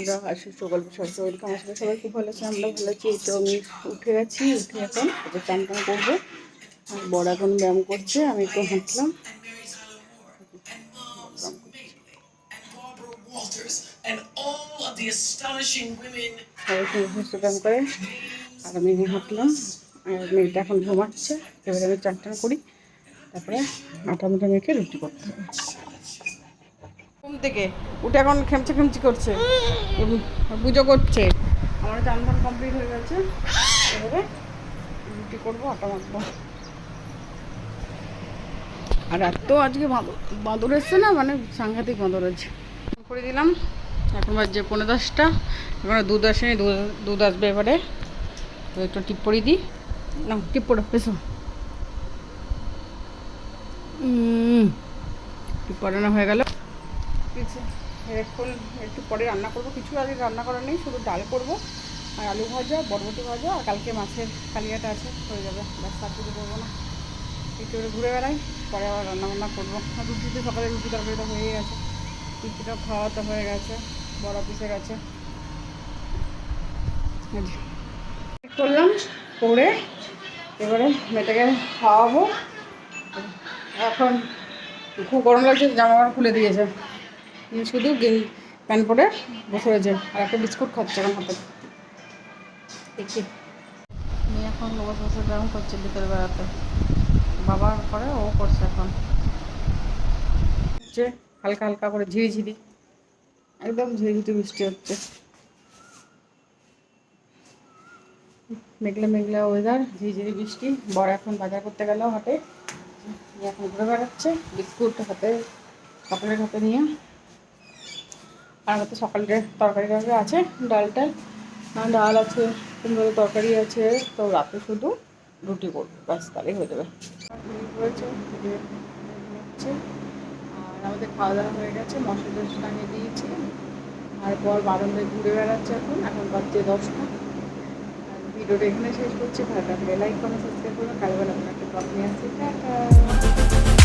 বন্ধুরা আসে সকাল সকাল ওয়েলকাম। আসলে সবাই খুব ভালো আছে, আমরা ভালো আছি। তো আমি উঠে গেছি, উঠে এখন তারপর চান টান করবো। আর বড় এখন ব্যায়াম করছে, আমি একটু হাঁটলাম। ব্যায়াম করে আর আমি হাঁটলাম। আর মেয়েটা এখন ঘুমাচ্ছে, এবারে আমি চান টান করি, তারপরে আটা মোটা মেখে রুটি করতে হবে। ঘুম থেকে উঠে এখন খেমচে খেমচি করছে, পুজো করছে। আমার চান টান কমপ্লিট হয়ে গেছে, এবারে রুটি করবো, আটা মাখবো। আর এত আজকে বাঁদর এসছে না, মানে সাংঘাতিক বাঁদর আছে। করে দিলাম, এখন বাজছে 10:45। এখন দুধ আসেনি, দুধ আসবে এবারে। তো একটু টিপ পরিয়ে দিই না, টিপ পড়ো পেছো। টিপ পরানো হয়ে গেল। এখন একটু পরে রান্না করবো, কিছু আগে রান্না করার নেই, শুধু ডাল করবো আর আলু ভাজা, বরবটি ভাজা, আর কালকে মাছের কালিয়াটা আছে, হয়ে যাবে। ব্যাস, আর কিছু করবো না। একটু ঘুরে বেড়াই, পরে আবার রান্নাবান্না করবো। আর রুটিতে সকালে রুটি তরকারিটা হয়ে গেছে, রুটিটা খাওয়াতে হয়ে গেছে, বড় অফিসে গেছে। করলাম করে এবারে মেয়েটাকে খাওয়াবো। এখন খুব গরম লাগছে, জামা কাপড় খুলে দিয়েছে, শুধু প্যান্ট পরে বসে রয়েছে আর একটা বিস্কুট খাচ্ছে এখন হাতে। দেখি মেয়ে এখন বসে বসে ব্যায়াম করছে বিকেল বেড়াতে, বাবা করে ও করছে। এখন হচ্ছে হালকা হালকা করে ঝিরিঝিরি, একদম ঝিরিঝিরি বৃষ্টি হচ্ছে। মেঘলা মেঘলা ওয়েদার, ঝিরিঝিরি বৃষ্টি। বড় এখন বাজার করতে গেল হাটে, এখন ঘুরে বেড়াচ্ছে বিস্কুট হাতে, সকালের হাতে নিয়ে। আর আমার তো সকালের তরকারি আছে, ডালটা ডাল আছে, কুমড়োর তরকারি আছে। তো রাতে শুধু রুটি করবো, ব্যাস, তাহলেই হয়ে যাবে। হয়েছে হচ্ছে। আর আমাদের খাওয়া দাওয়া হয়ে গেছে, মশলা টসলা টাঙিয়ে দিয়েছি। আর পর বারান্দায় ঘুরে বেড়াচ্ছে এখন বাজছে 10টা। আর ভিডিওটা এখানে শেষ করছি। ভালো লাগলে লাইক কমেন্ট সাবস্ক্রাইব করবেন। কালবেলা একটা ব্লগ নিয়ে আসছি। টাটা।